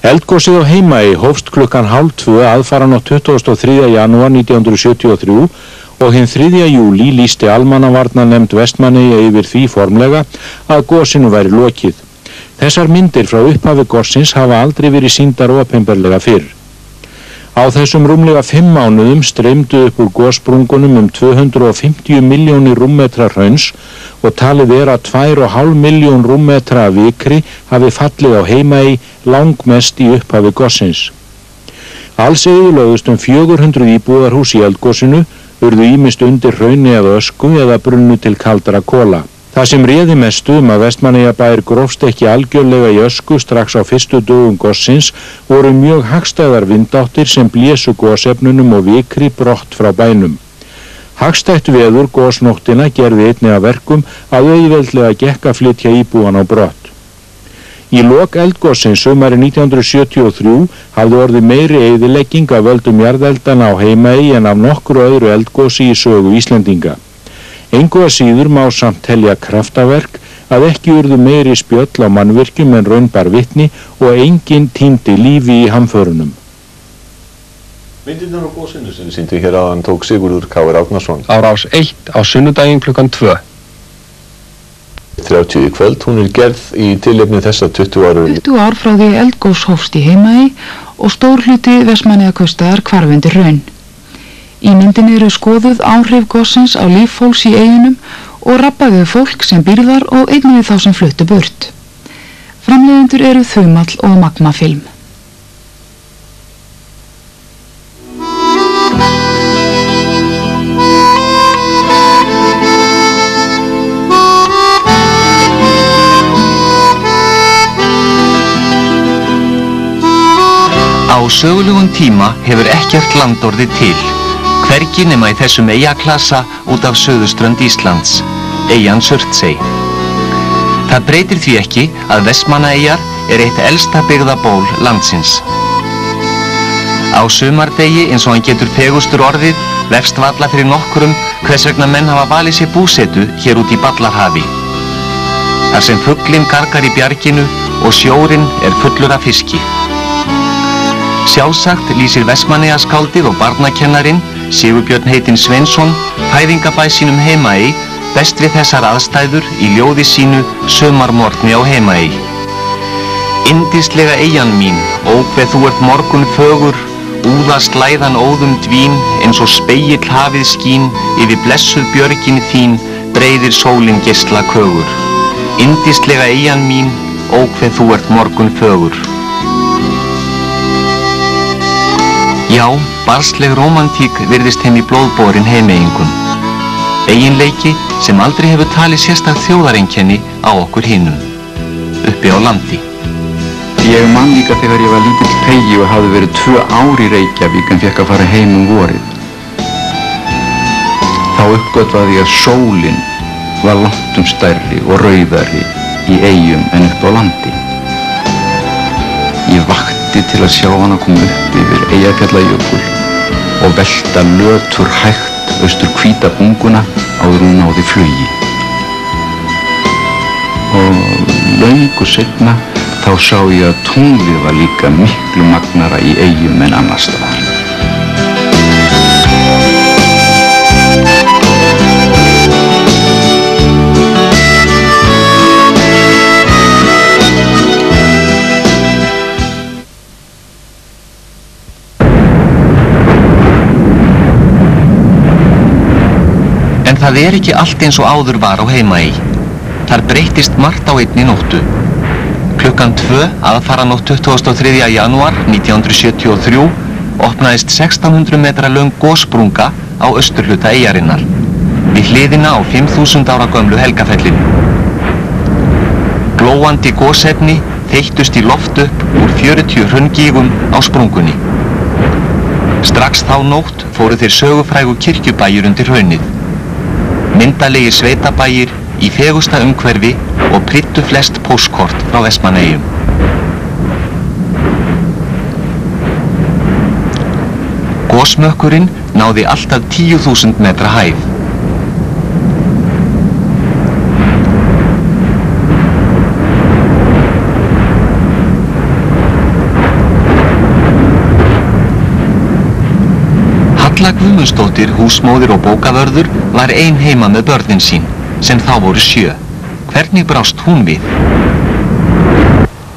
Eldgosið á Heimaey hófst klukkan 1:30 aðfaranótt 23. janúar 1973 og hinn 3. júlí lýsti almannavarnanefnd Vestmannaeyja yfir því formlega að gosinu væri lokið. Þessar myndir frá upphafi gossins hafa aldrei verið sýndar opinberlega fyrr. Á þessum rúmlega 5 mánuðum streymdu upp úr gossprungunum 250 milljónir rúmmetra hrauns og talið að 2,5 milljón rúmmetra af vikri hafi fallið á Heimaey langmest í upphafi gossins. Alls eyðilögðust 400 íbúðarhús í eldgosinu, urðu ýmist undir hrauni eða ösku eða brunnu til kaldra kola. Það sem réði mestu að Vestmannaeyjabær grófst ekki algjörlega í ösku strax á fyrstu dögum gossins voru mjög hagstæðar vindáttir sem blésu gosefnunum og vikri brott frá bænum. Hagstætt veður gosnóttina gerði einnig að verkum að auðveldlega gekk að flytja íbúan á brott. Í lok eldgossins sumari 1973 hafði orðið meiri eyðilegging af völdum jarðeldana á Heimaey en af nokkru öðru eldgossi í sögu Íslendinga. Engu að síður má samt telja kraftaverk að ekki urðu meiri spjöll á mannvirkjum en raun bar vitni og enginn týndi lífi í hamförunum. Myndirnar á gosinu sem sýndi hér áðan tók Sigurður Káir Árnason. Á Rás 1 á sunnudaginn klukkan 2. 30 í kvöld, hún gerð í tilefni þessa 20 ára. 20 ár frá því eldgos hófst í Heimaey og stór hluti Vestmannaeyjakaustar hvarf undir hraun. Í myndinni eru skoðuð áhrif gossins á líf fólks í eyjunum og rabbaðu fólk sem býr þar og einnig við þá sem fluttu burt. Framleiðendur eru Þumall og Magma Film. Á sögulegum tíma hefur ekkert land orðið til. Hvergi nema í þessum eyjaklasa út af suðurströnd Íslands, eyjan Surtsey. Það breytir því ekki að Vestmannaeyjar eitt elsta byggðaból landsins. Á sumardegi eins og hann getur fegustur orðið vefst varla fyrir nokkrum hvers vegna menn hafa valið sér búsetu hér út í Ballarhafi. Þar sem fuglinn gargar í bjarginu og sjórinn fullur af fiski. Sjálfsagt lýsir Vestmannaeyjaskáldið og barnakennarinn Sigurbjörn heitinn Sveinsson fæðingabæ sínum Heimaey best við þessar aðstæður í ljóði sínu Sumarmorgni á Heimaey. Yndislega eyjan mín, ó hve þú ert morgun fögur, úðast læðan óðum dvín, eins og spegill hafið skín, yfir blessuð björgin þín, breiðir sólin geisla kögur. Yndislega eyjan mín, ó hve þú ert morgun fögur. Já, barnsleg rómantík virðist heim í blóðborin heimeyingum. Eiginleiki sem aldrei hefur talið sérstakt þjóðareinkenni á okkur hinum, uppi á landi. Ég man líka þegar ég var lítill peyji og hafði verið 2 ár í Reykjavík en fékk að fara heim vorið. Þá uppgötvaði ég að sólin var langtum stærri og rauðari í eyjum en upp á landi. Ég vakti til að sjá hana koma upp yfir Eyjafjallajökul og velta lötur hægt austur hvíta bunguna áður hún náði flugi. Og löngu seinna þá sá ég að tunglið var líka miklu magnara í eyjum en annars staðar. En það ekki allt eins og áður var á Heimaey. Þar breyttist margt á einni nóttu. Klukkan 2 aðfaranótt 23. janúar 1973 opnaðist 1600 metra löng gossprunga á austurhluta eyjarinnar, við hliðina á 5000 ára gömlu Helgafellinu. Glóandi gosefni þeyttust í loft upp úr 40 hraungígum á sprungunni. Strax þá nótt fóru þeir sögufrægu kirkjubæjur undir hraunið. Myndalegir sveitabæjir í fegusta umhverfi og prýddu flest póstkort frá Vestmannaeyjum. Gosmökkurinn náði alltaf 10.000 metra hæð. Halla Guðmundsdóttir, húsmóðir og bókavörður, var ein heima með börnin sín, sem þá voru 7. Hvernig brást hún við?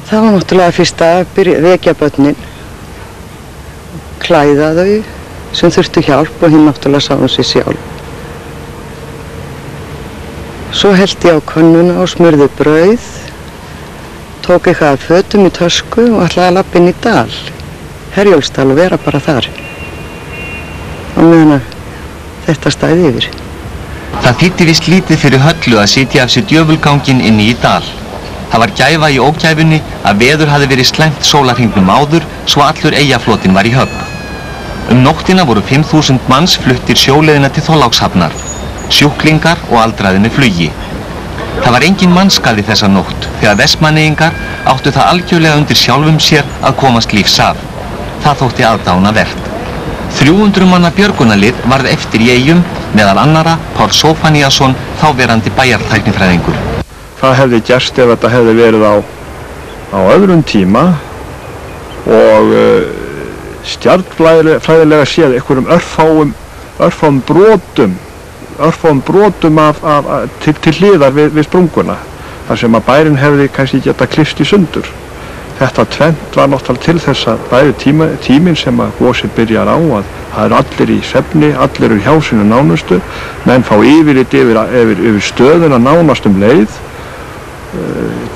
Það var náttúrulega fyrst að vekja börnin, klæða þau sem þurftu hjálp og hinn náttúrulega sá sig sjálf. Svo hellti ég á könnuna og smurði brauð, tók eitthvað af fötum í tösku og ætlaði að labba inn í dal, Herjólfsdal, og vera bara þar. Á meðan að þetta stæði yfir. Það þýddi vist lítið fyrir Höllu að sitja af sér djöfulganginn inni í dal. Það var gæfa í ógæfunni að veður hafði verið slæmt sólarhringnum áður svo allur eyjaflotinn var í höfn. Nóttina voru 5.000 manns fluttir sjóleiðina til Þorlákshafnar, sjúklingar og aldraðir með flugi. Það var engin mannskaði þessa nótt þegar Vestmannaeyingar áttu það algjörlega undir sjálfum sér að komast lífs af. Það þótti aðdánavert. 300 manna björgunarlið varð eftir í Eyjum, meðal annara Páll Zóphóníasson, þáverandi bæjartæknifræðingur. Hvað hefði gerst ef þetta hefði verið á öðrum tíma og stjarnfræðilega séð einhverjum örfáum brotum til hliðar við sprunguna, þar sem að bærinn hefði kannski geta klipst í sundur. Þetta tvennt var náttúrulega til þess að bæði tíminn sem að gosið byrjar á að það eru allir í svefni, allir eru hjá sínu nánustu, menn fá yfirlit yfir stöðuna nánast leið,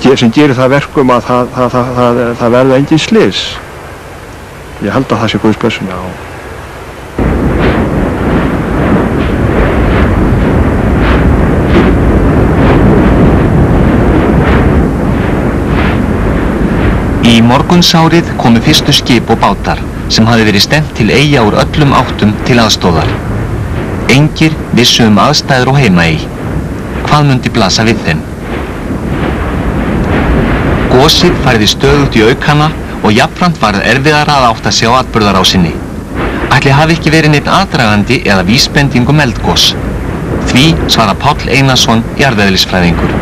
sem gerir það verkum að það verða engin slys. Ég held að það sé Guðs blessun, já. Í morgunsárið komu fyrstu skip og bátar sem hafði verið stefnt til Eyja úr öllum áttum til aðstóðar. Engir vissu aðstæður á Heimaey. Hvað mundi blasa við þeim? Gosið færði stöðugt í aukana og jafnframt varð erfiðara að átta sig á atburðarásinni. Ætli hafi ekki verið neitt aðdragandi eða vísbending eldgos. Því svara Páll Einarsson, jarðeðlisfræðingur.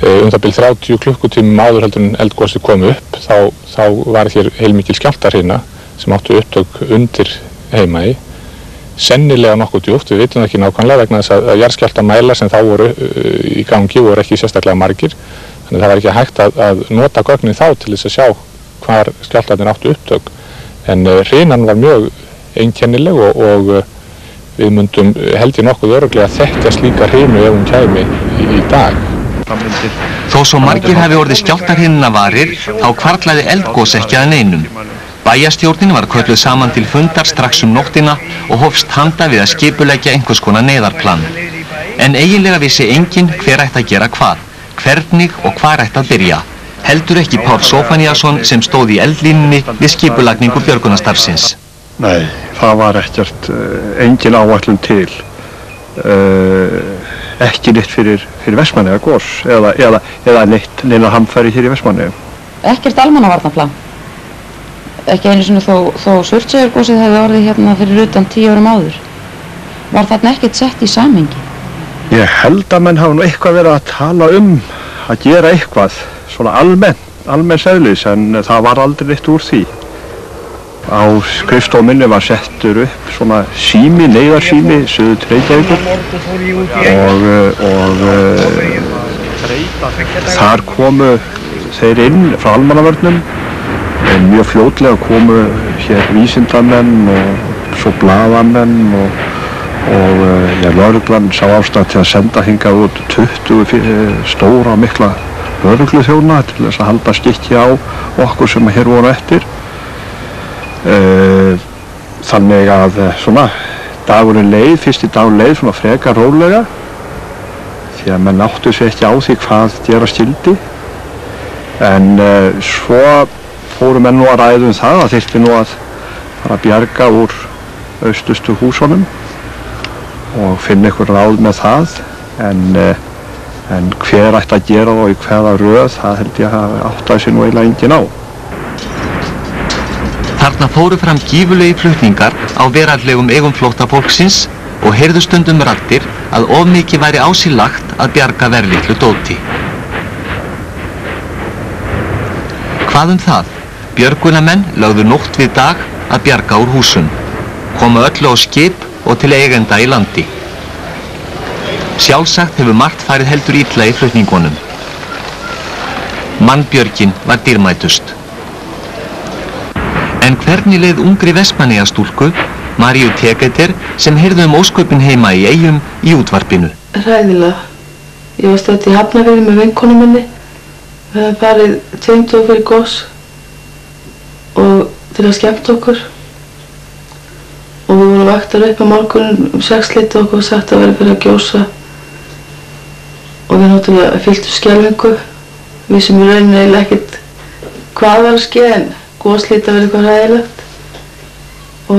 Það bil 30 klukkutímum áður heldur en eldgosið kom upp, þá var hér heilmikil skjálftahrina sem áttu upptök undir Heimaey. Sennilega nokkuð djúpt, við vitum það ekki nákvæmlega vegna þess að jarðskjálftamælar sem þá voru í gangi voru ekki sérstaklega margir. Þannig það var ekki hægt að nota gögnin þá til þess að sjá hvar skjálftarnir áttu upptök. En hrinan var mjög einkennileg og við myndum held ég nokkuð örugglega þekkja slíka hrinu ef hún kæmi í dag. Þó svo margir hafi orðið skjálftarhrinna varir, þá hvarflaði eldgos ekki að neinum. Bæjarstjórnin var kölluð saman til fundar strax nóttina og hófst handa við að skipuleggja einhvers konar neyðarplan. En eiginlega vissi enginn hver ætti að gera hvað, hvernig og hvar ætti að byrja. Heldur ekki Páll Zóphóníasson sem stóð í eldlínunni við skipulagningu björgunarstarfsins. Nei, það var ekkert, engin áætlun til. Ekki neitt fyrir Vestmannaeyja gos eða neina hamfæri hér í Vestmannaeyjum. Ekkert almannavarnaplan. Ekki einu sinni þó Surtseyjargosið hefði orðið hérna fyrir utan 10 árum áður. Var þarna ekkert sett í samhengi? Ég held að menn hafa nú eitthvað verið að tala að gera eitthvað, svona almenns eðlis, en það var aldrei neitt úr því. Á skrifstofunni var settur upp svona sími, neyðarsími, suður til Reykjavíkur og þar komu þeir inn frá almannavörnum. Mjög fljótlega komu hér vísindamenn og svo blaðamenn og lögreglan sá ástæðu til að senda hingað út 20 stóra og mikla lögregluþjóna til þess að halda skikki á okkur sem hér voru eftir. Þannig að svona dagurinn leið, fyrsti dagur leið svona frekar rólega því að menn áttu sig ekki á því hvað gera skyldi, en svo fóru menn nú að ræða það að þyrfti nú að fara að bjarga úr austustu húsunum og finna ykkur ráð með það, en hver ætti að gera það og í hvaða röð, það held ég að áttaði sig nú eiginlega enginn á. Þarna fóru fram gífurlegi flutningar á veraldlegum eigum flóttafólksins og heyrðu stundum raddir að of mikið væri á sig lagt að bjarga verðlitlu dóti. Hvað það? Björgunamenn lögðu nótt við dag að bjarga úr húsum. koma öllu á skip og til eigenda í landi. Sjálfsagt hefur margt farið heldur illa í flutningunum. Mannbjörgin var dýrmætust. En hvernig leið ungri Vestmannaeyjastúlku, Maríu Tegeter, sem heyrði ósköpin heima í Eyjum í útvarpinu? Hræðilega. Ég var stödd í Hafnarfirði með vinkonu minni. Við höfum farið 2 dögum fyrir gos og til að skemmta okkur. Og við vorum vaktar upp á morgunum 6 og okkur var sagt að vera fyrir að gjósa. Og við náttúrulega fylltum skelfingu. Við sem í rauninni eiginlega ekkert hvað var að ske en goslít að vera eitthvað hræðilegt. Og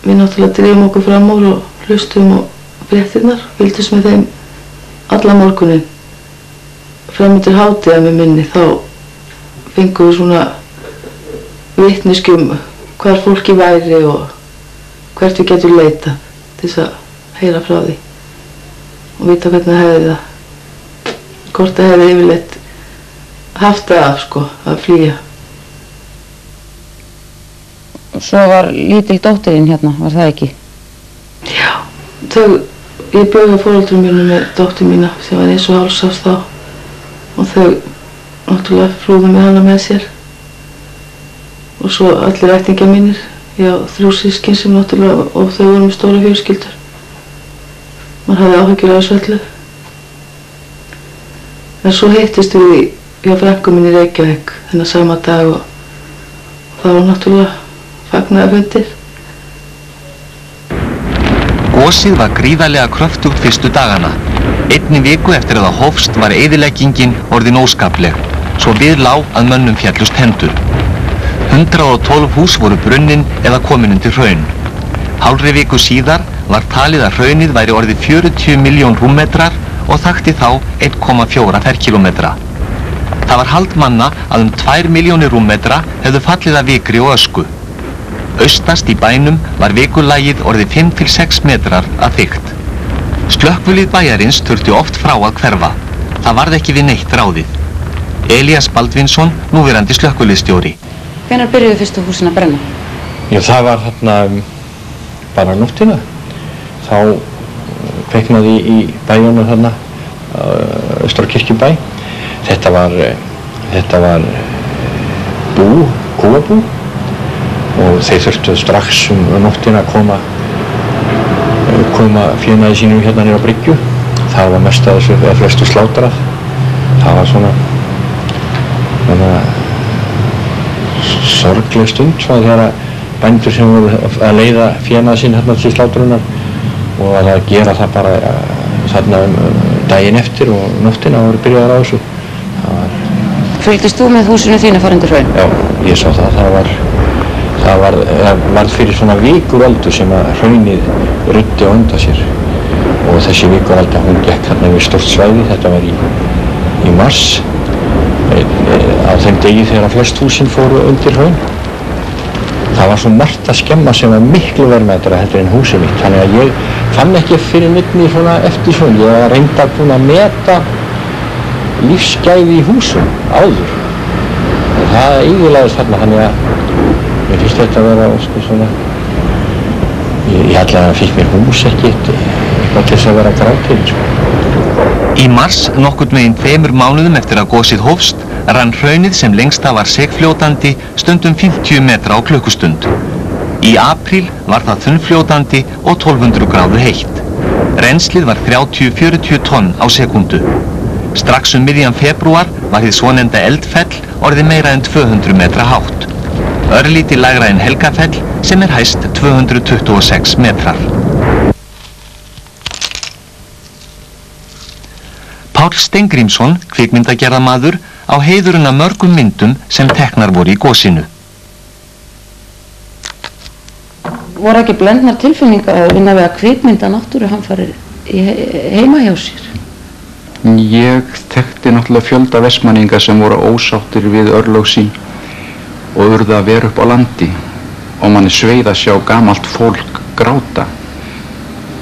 við náttúrulega drifum okkur fram úr og hlustum á fréttirnar. Fylgdust með þeim alla morgunin. Fram undir hátíða með minni þá fengum við svona vitneskju hvar fólki væri og hvert við getum leitað til þess að heyra frá því og vita hvernig það hefði það. Hvort það hefði yfirleitt haft það af að flýja. Svo var lítil dóttirinn hérna, var það ekki? Já, ég bjó hjá foreldrum mínum með dóttur mína sem var 1,5 árs þá og þau náttúrulega flúðu með hana með sér. Og svo allir ættingjar mínir, ég á 3 systkin sem náttúrulega, og þau voru með stóra fjölskyldur. Man hafði áhyggjur af þessu öllu. En svo hittist við hjá frænku minni í Reykjavík þennan sama dag og það var náttúrulega fagnaðarfundir. Gosið var gríðarlega kröftugt fyrstu dagana. 1 viku eftir að það hófst var eyðileggingin orðin óskapleg, svo við lá að mönnum féllust hendur. 112 hús voru brunnin eða komin undir hraun. Hálfri viku síðar var talið að hraunið væri orðið 40 milljón rúmmetrar og þakti þá 1,4 ferkílómetra. Það var hald manna að 2 milljónir rúmmetra hefðu fallið af vikri og ösku. Austast í bænum var vikulagið orðið 5 til 6 metrar að þykkt. Slökkvilið bæjarins þurfti oft frá að hverfa. Það varð ekki við neitt ráðið. Elías Baldvinsson, núverandi slökkviliðsstjóri. Hvenær byrjuðu fyrstu húsin að brenna? Já, það var þarna bara nóttina. Þá kveiknaði í bæjunum þarna, austur á Kirkjubæ. Þetta var kúabú og þeir þurftu strax nóttina að koma fénaði sínum hérna niður á bryggju. Það var mest að þessu, eða flestu slátrað. Það var svona sorgleg stund þegar bændur sem voru að leiða fénaði sín hérna til slátrunar og að gera það bara þarna daginn eftir og nóttina voru byrjaðar á þessu. Fylgdist þú með húsinu þínu fara undir hraun? Já, ég sá það. Það var fyrir svona vikuraldur sem að hraunið ruddi á undan sér og þessi vikuralda hún gekk hérna við stórt svæði. Þetta var í mars á þeim degi þegar flest húsin fóru undir hraun. Það var svo margt að skemma sem var miklu verðmætara heldur en húsið mitt, þannig að ég fann ekki fyrir neitt svona eftir svona. Ég var reyndar búinn að meta lífsgæði í húsum áður og það eyðilagðist þarna, þannig að mér finnst þetta að vera svona ég allavega fikk mér hús eitthvað til þess að vera grátið. Í mars, nokkurn veginn 2 mánuðum eftir að gosið hófst, rann hraunið sem lengst af var segfljótandi stundum 50 metra á klukkustund. Í apríl var það þunnfljótandi og 1200 gráðu heitt. Rennslið var 30-40 tonn á sekundu. Strax miðjan febrúar var hið svonefnda Eldfell orðið meira en 200 metra hátt. Örlítið lægra en Helgafell sem hæst 226 metrar. Páll Steingrímsson, kvikmyndagerðarmaður, á heiðurinn af mörgum myndum sem teknar voru í gosinu. Voru ekki blendnar tilfinningar að vinna við að kvikmynda náttúruhamfarir heima hjá sér? Ég þekkti náttúrulega fjölda Vestmanninga sem voru ósáttir við örlög sín og urðu að vera upp á landi og manni sveið að sjá gamalt fólk gráta.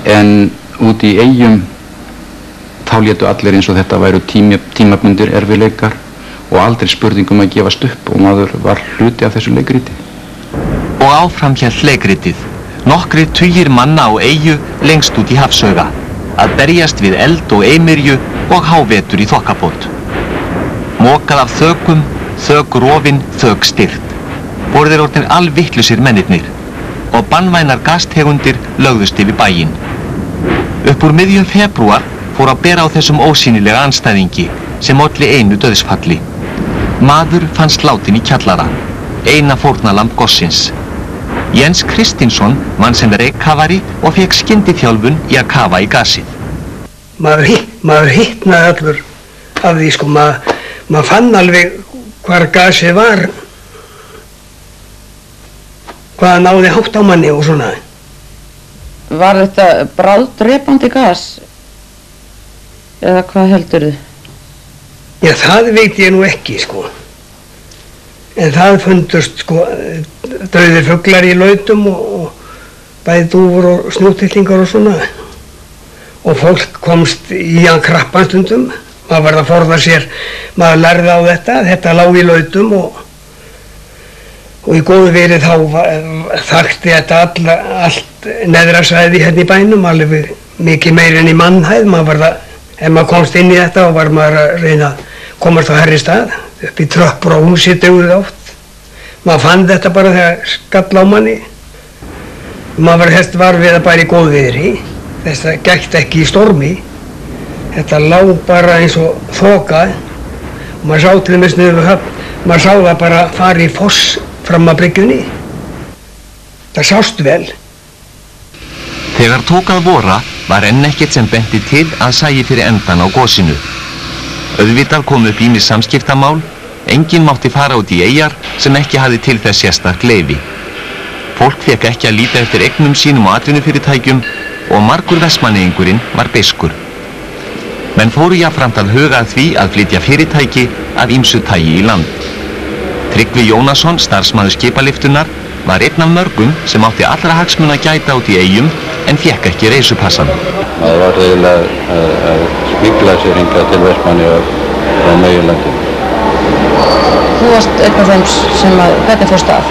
En út í Eyjum þá létu allir eins og þetta væru tímabundir erfiðleikar og aldrei spurningum að gefast upp og maður var hluti af þessu leikriti. Og áfram hélt leikritið, nokkrir tugir manna á eyju lengst út í hafsauga, að berjast við eld og eimyrju og hávetur í þokkabót. Mokað af þökum, þök rofin, þök styrt. Voru þeir orðnir alvittlusir mennirnir og banvænar gastegundir lögðust yfir bæinn. Upp úr miðjum febrúar fór að bera á þessum ósýnilega andstæðingi sem olli einu dauðsfalli. Maður fannst látin í kjallara, eina fórnalamb gossins. Jens Kristinsson, mann sem reikkafari og fekk skyndiþjálfun í að kafa í gasið. Maður hittnaði allur af því, sko, maður fann alveg hvar gasið var, hvað náði hátt á manni og svona. Var þetta bráðdrepandi gas? Eða hvað heldurðu? Já, það veit ég nú ekki, sko. En það fundust, sko, dauðir fuglar í lautum og bæði dúfur og snjótillingar og svona. Og fólk komst í hann krappan stundum. Maður varð að forða sér, maður lærði á þetta lá í lautum og í góðu verið þá þakti þetta allt neðra svæði hérna í bænum, alveg mikið meir en í mannhæð. Ef maður komst inn í þetta og var maður að reyna að komast á hærri stað, upp í tröppur og húsi dugði oft. Maður fann þetta bara þegar skall á manni. Maður var við að bara í góðviðri, þess að gekk ekki í stormi. Þetta lá bara eins og þoka og maður sá til dæmis niður við höfn, maður sá það bara fara í foss fram að bryggjunni. Það sást vel. Þegar tók að vora var enn ekkert sem benti til að sæi fyrir endan á gosinu. Auðvitað kom upp ýmis samskiptamál, enginn mátti fara út í eyjar sem ekki hafði til þess sérstakt leyfi. Fólk fékk ekki að líta eftir eignum sínum og atvinnufyrirtækjum og margur vestmanneingurinn var beiskur. Menn fóru jafnframt að huga að því að flytja fyrirtæki af ýmsu tagi í land. Tryggvi Jónasson, starfsmaður skipaliftunar, var einn af mörgum sem átti allra hagsmuna að gæta út í eyjum en fékk ekki reisupassan. Það var eiginlega að smygla sér hingað til Vestmannaeyja frá meginlandi. Þú varst einn af þeim sem hvernig fórstu að?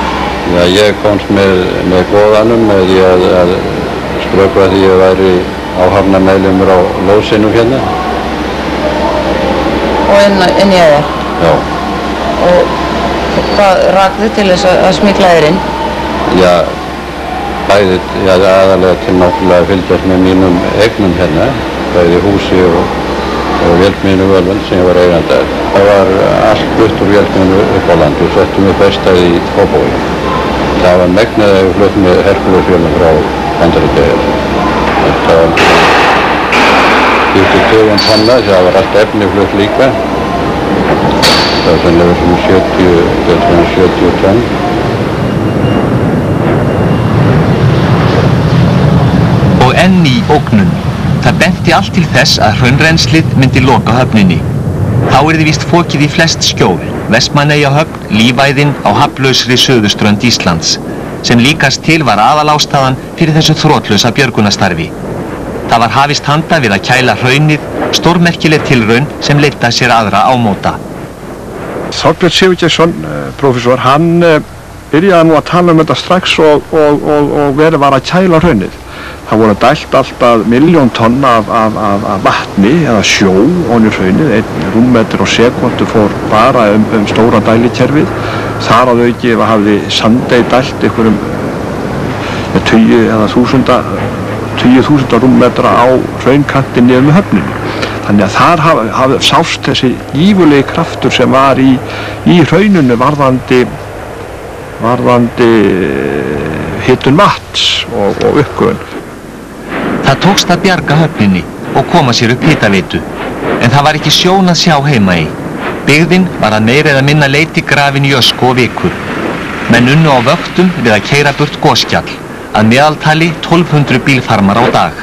Já, ég komst með góðanum með því að skrökva því ég væri áhafnarmeðlimur á lóðsinum hérna. Og inn í eyjar? Já. Og hvað rak þið til þess að smygla þér inn? Já, bæði aðalega til náttúrulega að fylgjast með mínum eignum hérna, bæði húsi og vélknúnu völvöld sem ég var eigandi að. Það var allt flutt úr vélknúnu upp á land og settum við bestað í Kópavogi. Það var megnið að við fluttum með Herkulesvélum frá Bandaríkjaeyjar. Þetta var 20 tonna, það var allt efni flutt líka. Það var sannlega svona 70 tonn. Og enn í ógnun. Það benti allt til þess að hraunrennslið myndi loka höfninni. Þá yrði víst fokið í flest skjól, Vestmannaeyjahöfn, lífæðin á hafnlausri suðurströnd Íslands, sem líkast til var aðalástæðan fyrir þessu þrotlausa björgunastarfi. Það var hafist handa við að kæla hraunið, stórmerkileg tilraun sem leiddi að sér aðra ámóta. Þorbjörn Sigurgeirsson, prófessor, hann byrjaði nú að tala um þetta strax og verið var að kæla hraunið. Það voru dælt alltaf 1.000.000 tonn af vatni eða sjó ofan í hraunið, 1 rúmmetri á sekúndu fór bara stóra dælikerfið. Þar að auki hafði Sandey dælt einhverjum 20.000 rúmmetra á hraunkanti niður með höfninu. Þannig að þar hafði sást þessi gífurlegi kraftur sem var í hrauninu varðandi hitun vatns og uppgufun. Það tókst að bjarga höfninni og koma sér upp hitaveitu, en það var ekki sjón að sjá heima í. Byggðin var að meira eða minna leyti grafin í ösku og vikur. Menn unnu á vöktum við að keyra burt gosskjall, að meðaltali 1200 bílfarmar á dag.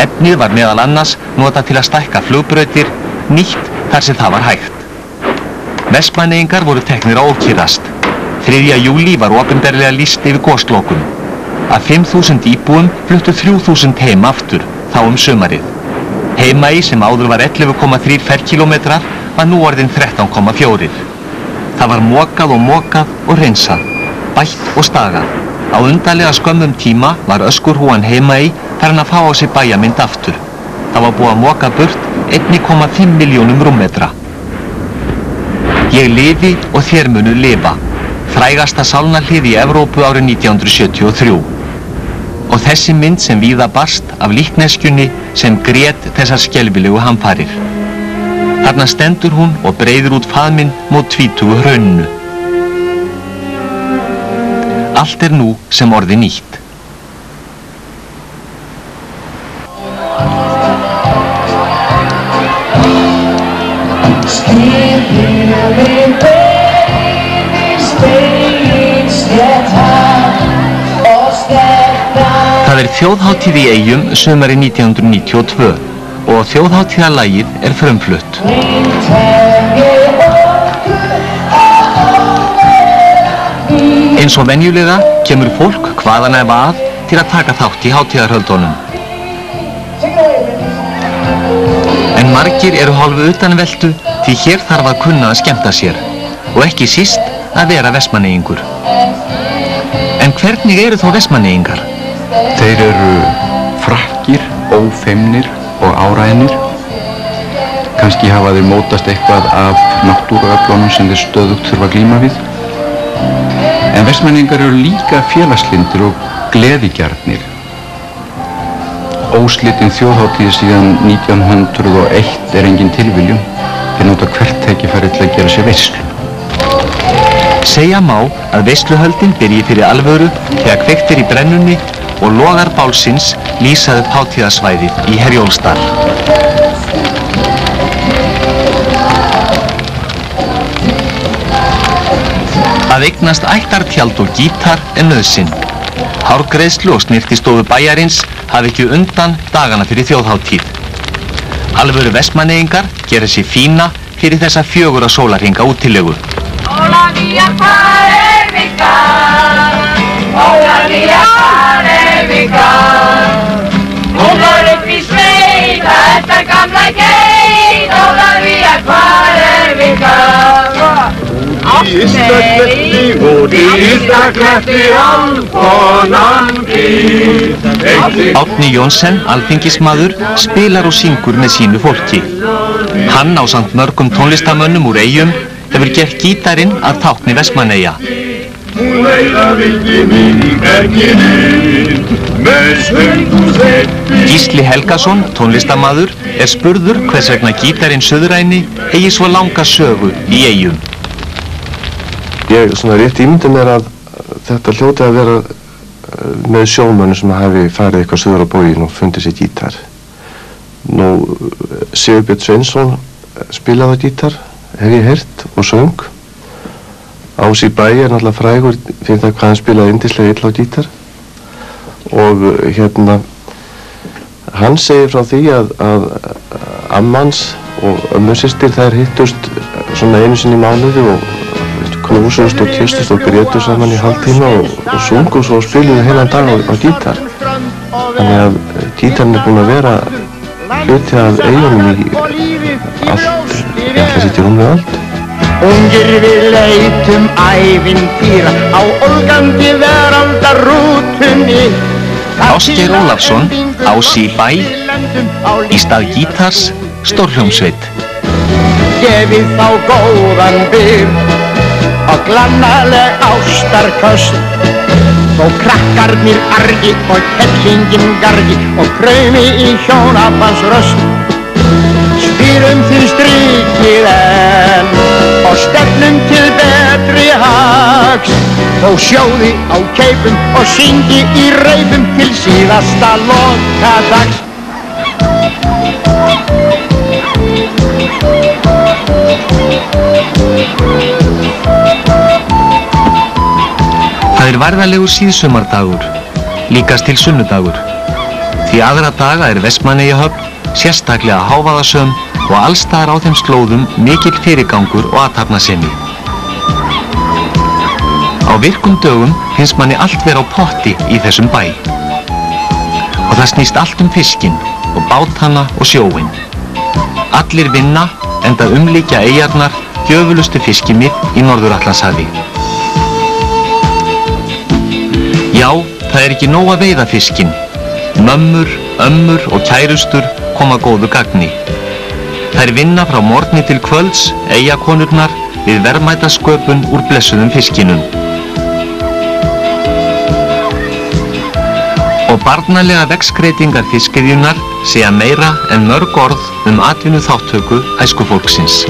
Efnið var meðal annars notað til að stækka flugbrautir, nýtt þar sem það var hægt. Vestmanneyingar voru teknir á ókyrrast. 3. júlí var opinberlega lýst yfir goslokum. Af 5.000 íbúum fluttu 3.000 heim aftur, þá sumarið. Heimaey sem áður var 11,3 ferkílómetrar var nú orðin 13,4. Það var mokað og reynsað, bætt og stagað. Á undarlega skömmum tíma var öskurhúan Heimaey farin að fá á sig bæjarmynd aftur. Það var búið að moka burt 1,5 milljónum rúmmetra. Ég lifi og þér munu lifa. Frægasta sálnahlið í Evrópu árið 1973. Og þessi mynd sem víða barst af líkneskjunni sem grét þessar skelfilegu hamfarir. Þarna stendur hún og breiðir út faðminn mót tvítugu hrauninu. Allt nú sem orði nýtt. Það þjóðhátíð í Eyjum sumarið 1992 og þjóðhátíðarlagið frumflutt. Eins og venjulega kemur fólk hvaðan eða að til að taka þátt í hátíðarhöldunum. En margir eru hálfu utanveltu því hér þarf að kunna að skemmta sér og ekki síst að vera vestmanneyingur. En hvernig eru þó vestmanneyingar? Þeir eru frakkir, ófeimnir og áræðnir. Kannski hafa þeir mótast eitthvað af náttúruöflunum sem þeir stöðugt þurfa að glíma við. En vestmanningar eru líka félagslyndir og gleðigjarnir. Óslitin þjóðhátíð síðan 1901 engin tilviljun. Þeir nota hvert tækifæri til að gera sér veislu. Segja má að veisluhöldin byrji fyrir alvöru þegar kveikt í brennunni og logar bálsins lýsa upp hátíðasvæðið í Herjólfsdal. Að eignast ættartjald og gítar nauðsyn. Hárgreiðslu og snyrtistofu bæjarins hafi ekki undan dagana fyrir þjóðhátíð. Alvöru vestmanneyingar gera sér fína fyrir þessa 4 sólarhringa útilegu. Ólafía Karevika, Ólafía Karevika, hún var upp í sveit að þetta gamla geit. Ólafía Karevika, Árni Jónsson, alþingismaður, spilar og syngur með sínu fólki. Hann ásamt mörgum tónlistarmönnum úr Eyjum hefur gert gítarinn að tákni Vestmannaeyja. Gísli Helgason, tónlistarmaður, spurður hvers vegna gítarinn Suðræni eigi svo langa sögu í Eyjum. Ég svona rétt ímyndi mér að þetta hljóti að vera með sjómönnum sem hafi farið eitthvað suður á bóginn og fundið sér gítar. Nú, Sigurbjörn Sveinsson spilaði á gítar, hef ég heyrt, og söng. Ási Bæ náttúrulega frægur fyrir það hvað hann spilaði yndislega illa á gítar. Og hérna, hann segir frá því að ammans og ömmusystir þær hittust svona einu sinni í mánuði og knúsust og kysstust og grétu saman í hálftíma og sungu svo og spiluðu heilan dag á gítar. Þannig að gítarinn búinn að vera hluti af Eyjunum í allt, ég ætla að sitja í rúmlega allt. Ungir við leitum ævintýra á ólgandi veraldarrútunni. Ásgeir Ólafsson, Ási Bæ, í stað gítars, stórhljómsveit. Gefið þá góðan byr og glannaleg ástarköst. Þó krakkarnir argi og kettlingin gargi og kraumi í hjónabandsröst. Spýrum til strikið enn og stefnum til betri hags. Þó sjóði á keipum og syngi í reipum til síðasta lokadags. Það varðalegur síðsumardagur, líkast til sunnudagur. Því aðra daga Vestmannaeyjahöfn sérstaklega hávaðasöm og allstaðar á þeim slóðum mikill fyrirgangur og athafnasemi. Á virkum dögum finnst manni allt vera á potti í þessum bæ. Og það snýst allt fiskinn og bátana og sjóinn. Allir vinna enda umlíkja eyjarnar gjöfulustu fiskimið í Norður-Atlantshafi. Já, Já, það er ekki nóg að veiða fiskinn. Mömmur, ömmur og kærustur koma góðu gagni. Þær vinna frá morgni til kvölds, eyjakonurnar, við verðmætasköpun úr blessuðum fiskinum. Og barnalega vegskreitingar fiskiðjunnar segja meira en mörg orð atvinnu þáttöku æskufólksins.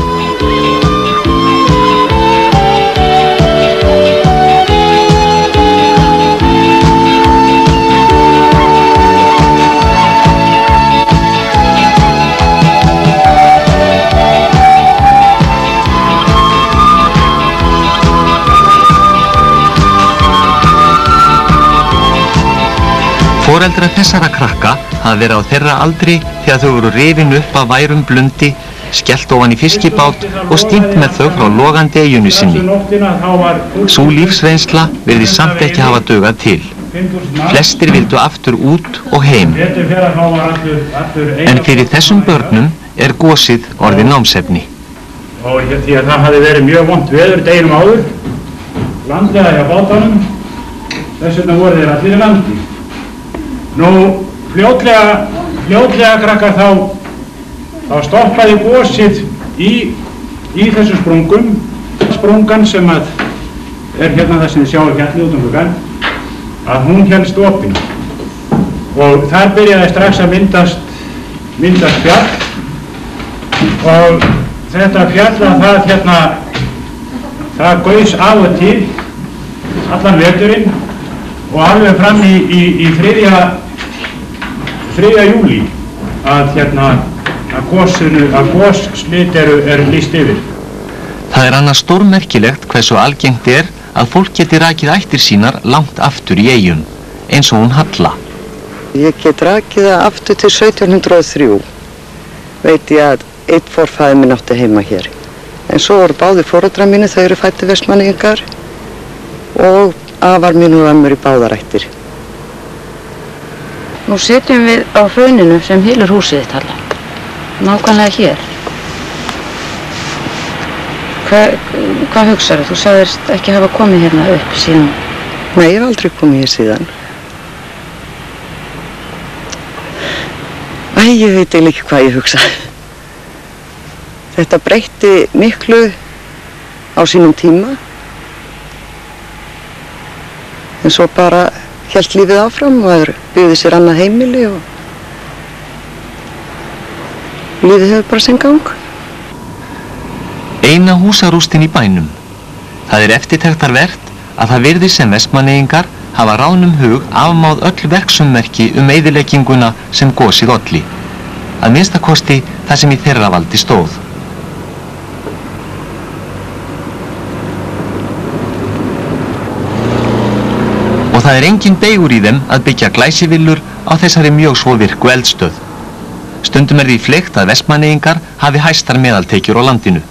Foreldrar þessara krakka hafa verið á þeirra aldri þegar þau voru rifin upp af værum blundi, skellt ofan í fiskibát og stímt með þau frá logandi eyjunni sinni. Sú lífsreynsla virðist samt ekki hafa dugað til. Flestir vildu aftur út og heim. En fyrir þessum börnum er gosið orðið námsefni. Og því að það hafi verið mjög vont veður deginum áður, landlega hjá bátunum, þess vegna voru þeir allir í landi. Nú, fljótlega krakkar þá stoppaði gosið í þessum sprungum. Sprungan sem er hérna það sem þið sjáu fjallið út gluggann, að hún hélst opin. Og þar byrjaði strax að myndast fjall. Og þetta fjall það gaus af og til allan veturinn og alveg fram í 3. júlí að gosslit eru lýst yfir. Það er annars stórmerkilegt hversu algengt er að fólk geti rakið ættir sínar langt aftur í eyjum, eins og hún Halla. Ég get rakið það aftur til 1703. Veit ég að einn forfaðir minn átti heima hér. En svo voru báðir foreldrar mínu, þau eru fæddir Vestmannaeyingar og afar mín og ömmur í báðar ættir. Nú sitjum við á hrauninu sem hylur húsið þitt, Halla. Nákvæmlega hér. Hvað hugsaðu? Þú sagðist ekki hafa komið hérna upp síðan. Nei, ég hef aldrei komið hér síðan. Æ, ég veit eiginlega ekki hvað ég hugsa. Þetta breytti miklu á sínum tíma. En svo bara hélt lífið áfram og það byggði sér annað heimili og lífið hefur bara sinn gang. Eina húsarústin í bænum. Það er eftirtektarvert að það virðist sem Vestmannaeyingar hafa ráðnum hug afmáð öll verksummerki eyðilegginguna sem gosið olli. Að minnstakosti það sem í þeirra valdi stóð. Og það er engin beigur í þeim að byggja glæsivillur á þessari mjög svo virku eldstöð. Stundum er því fleygt að Vestmannaeyingar hafi hæstar meðaltekjur á landinu.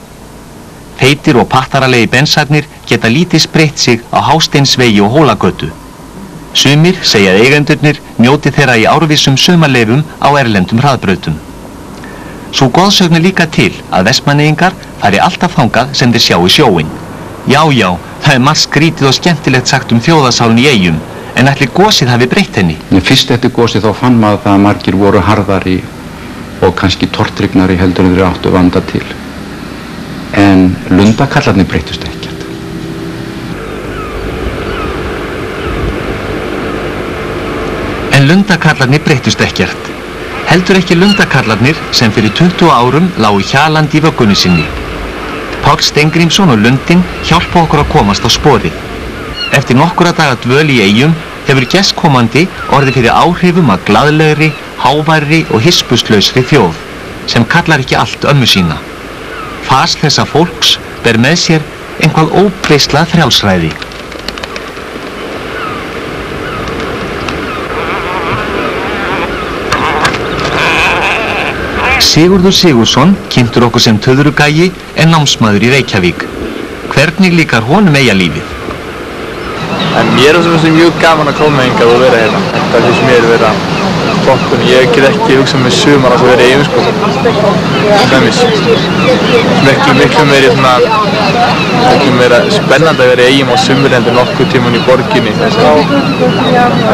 Feitir og pattaralegi bensarnir geta lítið spreytt sig á Hásteinsvegi og Hólagötu. Sumir segja að eigendurnir njóti þeirra í árvissum sumarleifum á erlendum hraðbrautum. Sú goðsögn er líka til að Vestmannaeyingar fari alltaf þangað sem þeir sjá í sjóinn. Já, það er margt skrítið og skemmtilegt sagt þjóðasálinn í eyjum, en ætli gosið hafi breytt henni. Fyrst eftir gosið þá fann maður að margir voru harðari og kannski tortrygnari heldur en þeir áttu vanda til. En lundakallarnir breyttust ekkert. En lundakallarnir breyttust ekkert. Heldur ekki lundakallarnir sem fyrir 20 árum lágu hjalandi í vöggunni sinni. Páll Steingrímsson og Lundinn hjálpa okkur að komast á sporið. Eftir nokkura daga dvöl í eyjum hefur gestkomandi orðið fyrir áhrifum að glaðlegri, háværri og hispuslausri þjóð, sem kallar ekki allt ömmu sína. Fas þessa fólks ber með sér einhvað óbreyslað frjálsræði. Sigurður Sigurðsson, kynntur okkur sem töðrugægi, er námsmaður í Reykjavík. Hvernig líkar honum eyjalífið? En mér finnst mjög gaman að koma hingað og vera hérna. Þetta finnst mér vera toppun. Ég get ekki hugsað með sumar að vera í Eyjum sko. Dæmis. Miklu meira spennandi að vera í Eyjum á sumri en nokkuð tíman í borginni. Það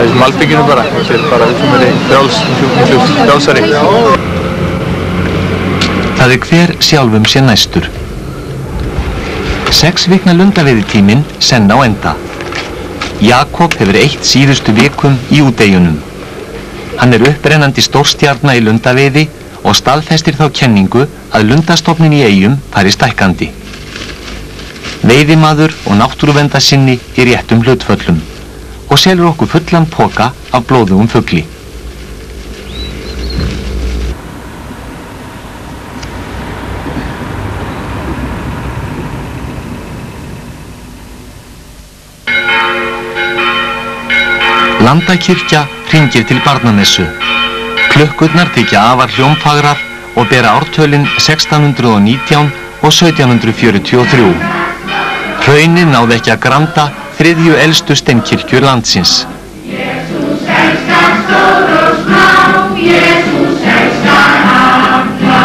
er malbygginu bara. Þetta er bara miklu frjálsari. Það er hver sjálfum sér næstur. 6 vikna lundaveiðitíminn senn á enda. Jakob hefur eytt síðustu vikum í úteyjunum. Hann er upprennandi stórstjarna í lundaveiði og staðfestir þá kenningu að lundastofnin í Eyjum fari stækkandi. Veiðimaður og náttúruverndarsinni í réttum hlutföllum og selur okkur fullan poka af blóðugum fugli. Landakirkja hringir til barnamessu. Klukkurnar þykja afar hljómfagrar og bera ártölin 1619 og 1743. Hraunið náði ekki að granda 3. elstu steinkirkju landsins. Jesús elskar stór og smá, Jesús elskar alla.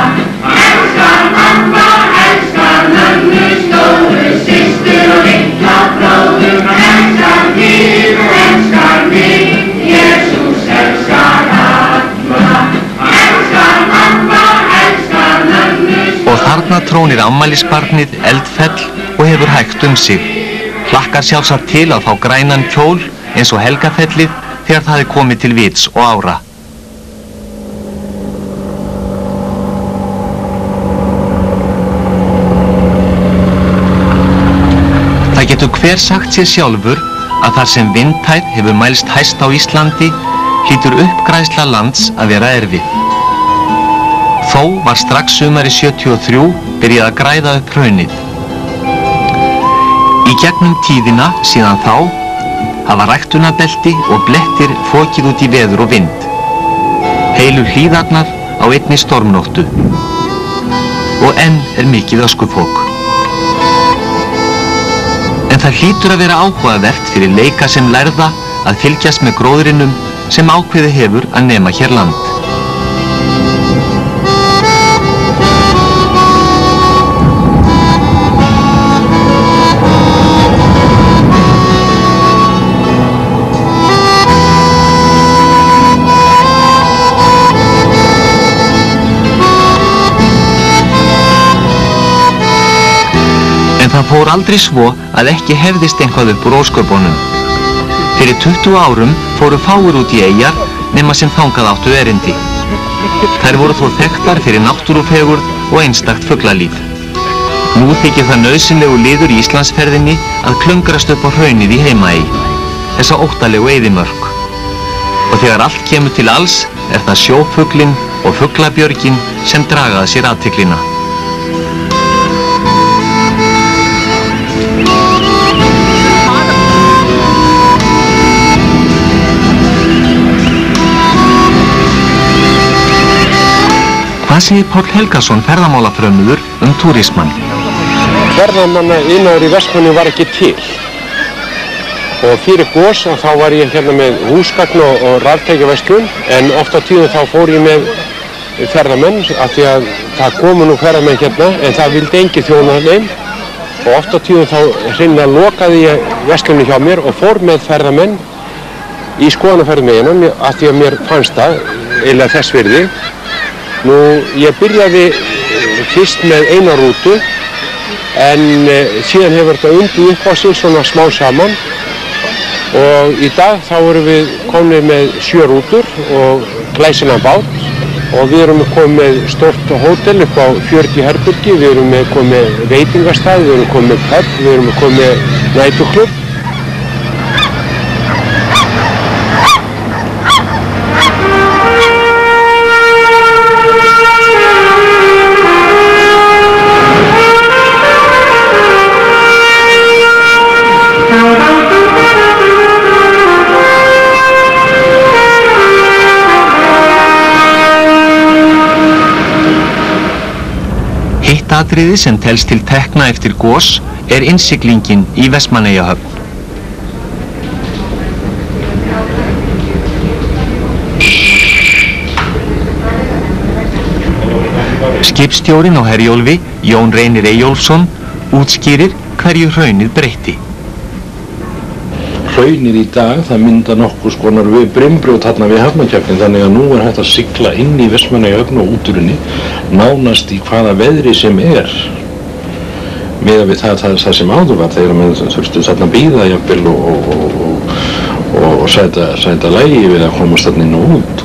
Elskar mamma, elskar mömmu, stóru systur og litla bróður. Elskar þig og elskar mig, Jesús elskar alla. Elskar mamma, elskar mömmu. Og þarna trónir afmælisbarnið Eldfell og hefur hægt sig. Hlakkar sjálfsagt til að fá grænan kjól eins og Helgafellið þegar það er komið til vits og ára. Það getur hver sagt sér sjálfur að þar sem vindhæð hefur mælst hæst á Íslandi hlýtur uppgræðsla lands að vera erfið. Þó var strax sumari 73 byrjað að græða upp hraunið. Í gegnum tíðina síðan þá hafa ræktunarbelti og blettir fokið út í veður og vind. Heilu hlíðarnar á einni stormnóttu. Og enn er mikið öskufok. En það hlýtur að vera áhugavert fyrir leika sem lærða að fylgjast með gróðrinum sem ákveðið hefur að nema hér land. Það fór aldrei svo að ekki hefðist eitthvað upp úr ósköpunum. Fyrir 20 árum fóru fáir út í eyjar nema sem þangað áttu erindi. Þær voru þó þekktar fyrir náttúrufegurð og einstakt fuglalíf. Nú þykir það nauðsynlegu liður í Íslandsferðinni að klöngrast upp á hraunið í Heimaey, þessa óttalegu eyðimörk. Og þegar allt kemur til alls er það sjófuglinn og fuglabjörgin sem draga að sér athyglina. Hvað segir Páll Helgason ferðamálafrömmuður túrismann? Ferðamanna iðnaður í Vestmannaeyjum var ekki til. Og fyrir gos þá var ég hérna með húsgagn og raftækjaverslun, en oft á tíðum þá fór ég með ferðamenn af því að það komu nú ferðamenn hérna en það vildi enginn þjóna þeim. Og oft á tíðum þá hreinlega lokaði ég verslunni hjá mér og fór með ferðamenn í skoðanaferð með hennan af því að mér fannst það eiginlega þess virði. Nú, ég byrjaði fyrst með eina rútu en síðan hefur þetta undið upp á sig svona smá saman og í dag þá erum við komnir með 7 rútur og glæsilegan bát og við erum komið með stórt hótel upp á 40 herbergi, við erum komið með veitingastað, við erum komið með pub, við erum komið með næturklubb. Atriði sem telst til tekna eftir gos er innsiglingin í Vestmannaeyjahöfn. Skipstjórinn á Herjólfi, Jón Reynir Eyjólfsson, útskýrir hverju hraunið breytti. Hraunið í dag, það mynda nokkurs konar við brimbrjót þarna við Hafnarkjarninn, þannig að nú hægt að sigla inn í Vestmannaeyjahöfn og út úr henni, nánast í hvaða veðri sem miðað við það sem áður var, þegar menn þurftu þarna bíða jafnvel og sæta lægi við að komast þarna inn og út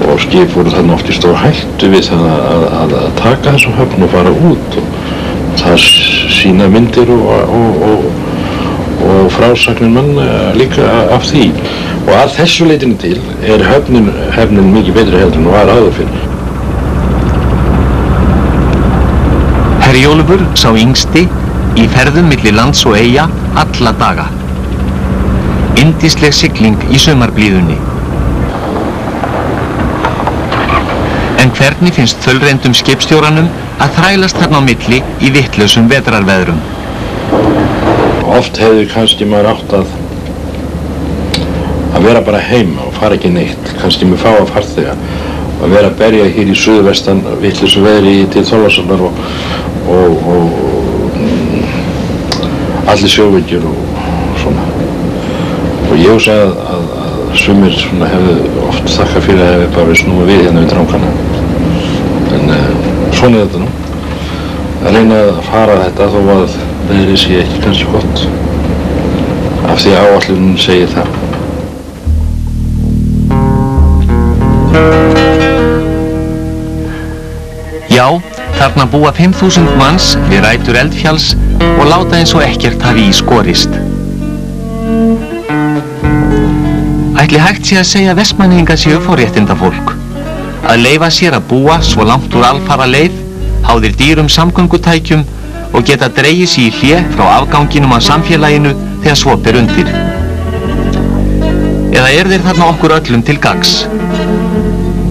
og skip voru þarna oft í stór hættu við að taka þessum höfn og fara út og það sína myndir og frásagnir mann líka af því og að þessu leitinu til höfnin mikið betri heldur en var áður fyrir. Herjólfur sá yngsti í ferðum milli lands og eyja alla daga. Yndisleg sigling í sumarblíðunni. En hvernig finnst þaulreyndum skipstjóranum að þrælast þarna á milli í vitlausum vetrarveðrum? Oft hefði kannski maður átt að vera bara heima og fara ekki neitt, kannski með fáa farþega að vera að berja hér í suðvestan vitlausu veðri til Þorlákshafnar og allir sjóveikir og svona. Og ég hugsa að sumir hefðu oft þakkað fyrir að hefði bara snúið við hérna við drangana. En svona er þetta nú. Að reyna að fara þetta þó að veðrið sé ekki kannski gott. Af því að áætlunin segir það. Já, þarna búa 5.000 manns við rætur Eldfjalls og láta eins og ekkert hafi í skorist. Ætli hægt sé að segja að Vestmannaeyingar séu forréttindafólk. Að leyfa sér að búa svo langt úr alfara leið, háðir dýrum samgöngutækjum og geta dregið sig í hlé frá afganginum af samfélaginu þegar svo ber undir. Eða þeir þarna okkur öllum til gagns?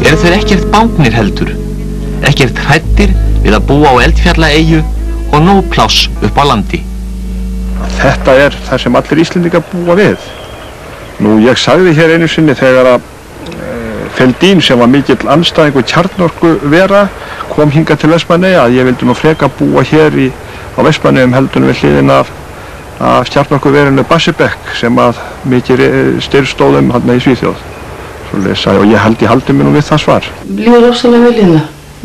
Þeir ekkert bágnir heldur? Ekkert hræddir við að búa á Eldfjallaeyju og nóg pláss upp á landi? Þetta það sem allir Íslendingar búa við. Nú, ég sagði hér einu sinni þegar að Feldín, sem var mikill andstæðingur kjarnorkuvera, kom hingað til Vestmannaeyja að ég vildi nú freka búa hér á Vestmannaeyjum heldur við hliðina af kjarnorkuverinu Barsebäck sem að mikið styrstóðum hérna í Svíþjóð. Svoleiðis og ég haldi mér nú við það svar. Líður ofsalega vel hérna.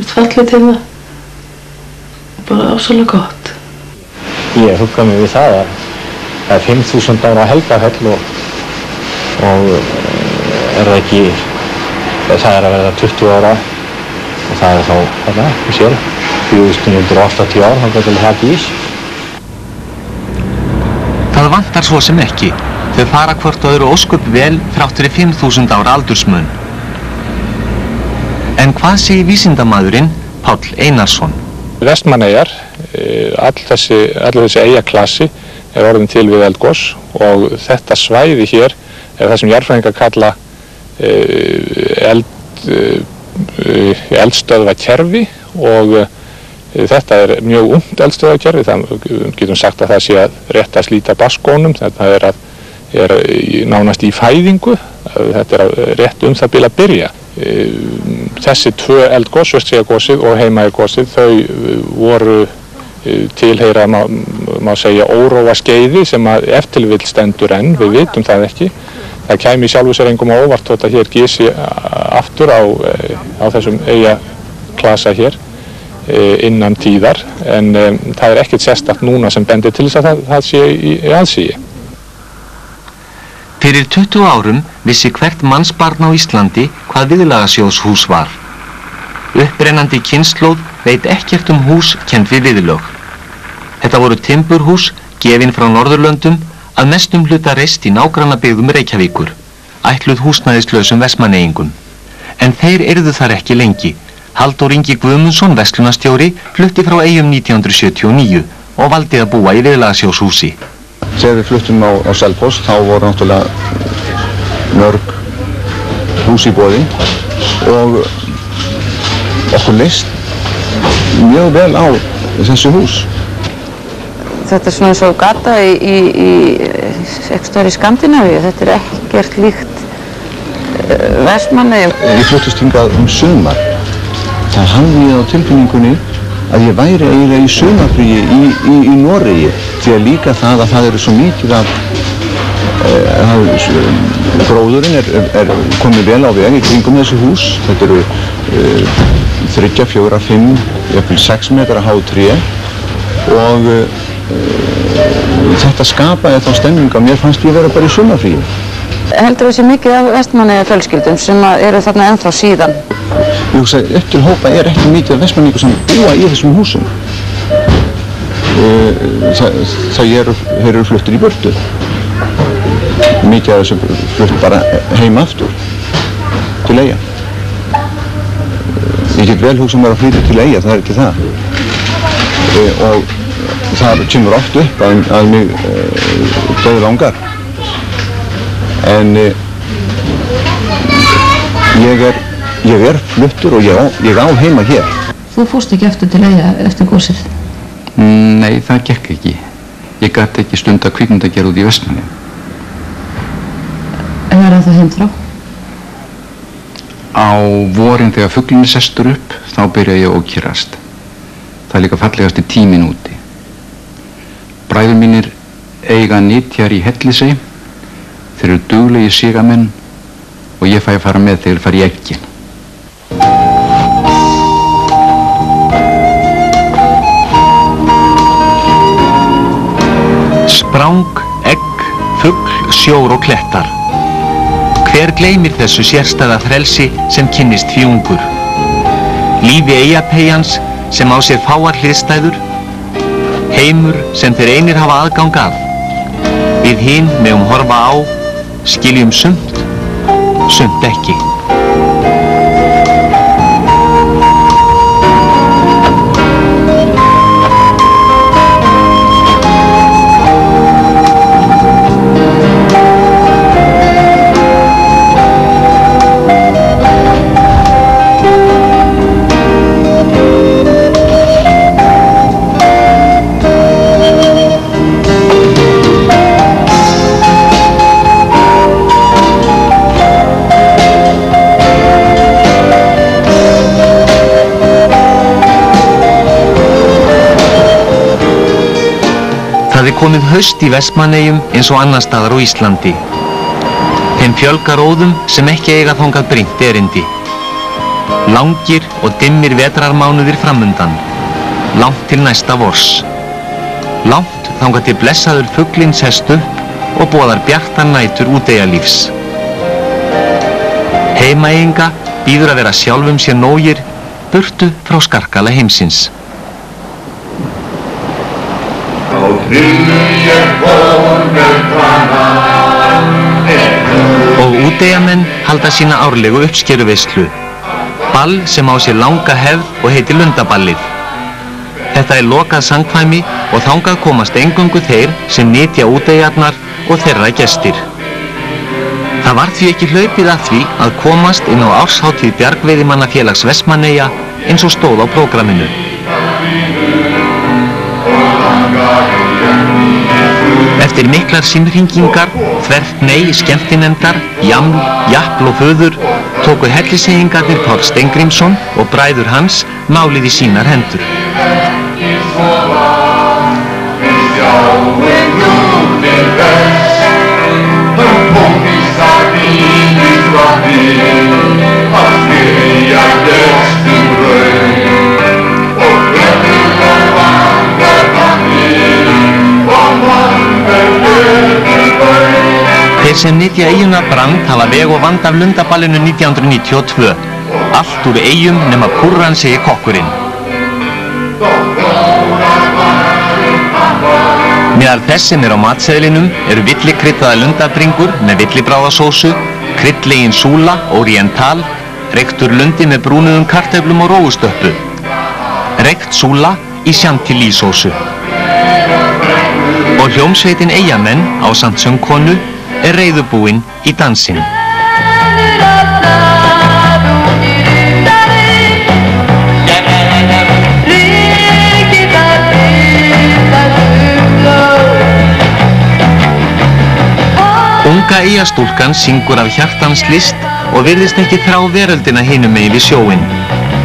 Fallegt hérna. Bara ofsalega gott. Ég hugga mig við það að það er 5.000 ára Helgafell og það ekki, það að verða 20 ára og það þá, þarna, við sér, 4.980 ár, þá getur það ís. Það vantar svo sem ekki. Þau fara hvort öðru ósköp vel þrátt fyrir 5.000 ára aldursmun. En hvað segir vísindamaðurinn Páll Einarsson? Vestmannaeyjar, all þessi eyjaklassi orðin til við eldgos og þetta svæði hér það sem jarðfræðingar kalla eldstöðvakerfi og þetta mjög ungt eldstöðvakerfi, það getum sagt að það sé að rétt að slíta baskónum, þetta nánast í fæðingu, þetta rétt það bil að byrja. Þessi tvö eldgos, Surtseyjargosið og Heimaeyjargosið, þau voru tilheyra, má segja, óróa skeiði sem að ef til vill stendur enn, við vitum það ekki. Það kæmi sjálfu sér engum á óvart þótt að hér gisi aftur á þessum eyjaklasa hér innan tíðar, en það ekkert sérstakt núna sem bendir til þess að það sé í aðsigi. Fyrir 20 árum vissi hvert mannsbarn á Íslandi hvað viðlagasjóðshús var. Upprennandi kynslóð veit ekkert hús kennd við viðlög. Þetta voru timburhús, gefin frá Norðurlöndum, að mestum hluta reist í nágrannabyggðum Reykjavíkur, ætluð húsnæðislausum Vestmannaeyingum. En þeir yrðu þar ekki lengi. Halldór Ingi Guðmundsson, verslunarstjóri, flutti frá Eyjum 1979 og valdi að búa í viðlagasjóðshúsi. Þegar við fluttum á Selfoss, þá voru náttúrulega mörg hús í boði og okkur leist mjög vel á þessu hús. Þetta svona eins og gata eitthvað stöður í Skandinavíu, þetta ekkert líkt Vestmannaeyjum. Við fluttust hingað sumar þá hafði ég á tilfinningunni að ég væri eiginlega í sumarfríi í Noregi, því að líka það að það eru svo mikið af gróðurinn er komið vel á veg í kringum þessi hús. Þetta eru 3, 4, 5, jafnvel 6 metra há tré og þetta skapaði þá stemning að mér fannst ég vera bara í sumarfríi. Heldur þessi mikið af Vestmannaeyja fjölskyldum sem eru þarna ennþá síðan? Ég hugsa, upp til hópa er ekki mikið af Vestmanningum sem búa í þessum húsum. Þeir eru fluttir í burtu. Mikið af þessu flutt bara heim aftur til Eyja. Ég get vel hugsað mér að flytja til Eyja, það er ekki það. Og það kemur oft upp að mig dauðlangar. En ég er fluttur og ég á heima hér. Þú fórst ekki eftir til Eyja eftir gósið? Nei, það gekk ekki. Ég gat ekki stunda kvikmyndagerð út í Vestmannaeyjum. En var það heim frá? Á vorin þegar fuglinn sestur upp, þá byrja ég að ókyrrast. Það er líka fallegasti tíminn úti. Bræður mínir eiga nytjar í Hellisey. Þeir eru duglegir sigamenn og ég fæ að fara með þegar fara í eggin. Sprang, egg, fugl, sjór og klettar. Hver gleymir þessu sérstæða frelsi sem kynnist fjúngur? Lífi Eyjapeyjans sem á sér fáar hliðstæður? Heimur sem þeir einir hafa aðgang að? Við hin megum horfa á, skiljum sumt, sumt ekki. Það er komið haust í Vestmannaeyjum eins og annar staðar á Íslandi. Þeim fjölgar óðum sem ekki eiga þangað brýnt erindi. Langir og dimmir vetrarmánuðir framundan. Langt til næsta vors. Langt þangað til blessaður fuglinn sest upp og boðar bjartar nætur úteyjarlífs. Heimaeyinga býður að vera sjálfum sér nógir, burtu frá skarkala heimsins. Og úteyjamenn halda sína árlegu uppskeruveislu. Ball sem á sér langa hefð og heitir Lundaballið. Þetta er lokað samkvæmi og þangað komast eingöngu þeir sem nytja úteyjarnar og þeirra gestir. Það var því ekki hlaupið að því að komast inn á árshátíð Bjargveiðimannafélags Vestmannaeyja eins og stóð á prógraminu. Eftir miklar símhringingar, þvert nei skemmtinefndar, jaml, japl og föður tóku Helliseyingarnir Páll Steingrímsson og bræður hans málið í sínar hendur. Þeir sem nytja eyjuna Brand hafa veg og vand af Lundaballinu 1992. Allt úr eyjum nema púrran, segir kokkurinn. Meðal þess sem er á matseðlinum eru villikryddaða lundabringur með villibráðasósu, kryddlegin súla, oriental, reyktur lundi með brúnuðum kartöflum og rófustöppu, reykt súla í chantilly-sósu. Og hljómsveitin Eyjamenn ásamt söngkonu er reiðubúinn í dansinn. Unga eyjastúlkan syngur af hjartans list og virðist ekki þrá veröldina hinum megin við sjóinn.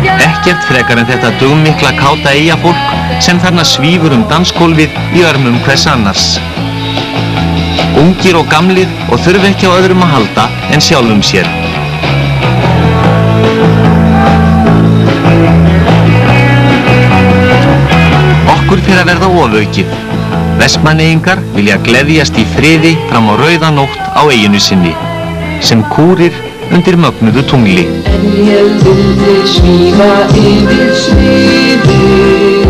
Ekkert frekar en þetta dugmikla káta eyjafólk sem þarna svífur dansgólfið í örmum hvers annars. Ungir og gamlir og þurfi ekki á öðrum að halda en sjálfum sér. Okkur fyrir að verða ofaukið. Vestmanneyingar vilja gleðjast í friði fram á rauða nótt á eyjunni sinni, sem kúrir undir mögnuðu tungli. En ég vildi svífa yfir sviðið,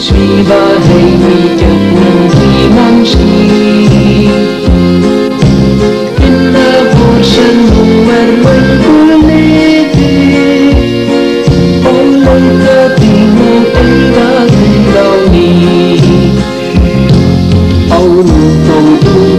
svífa heim í gegnum tímans líf, finna vor sem nú löngu liðið og langa þín og eiga þig á ný. Á nú þó þú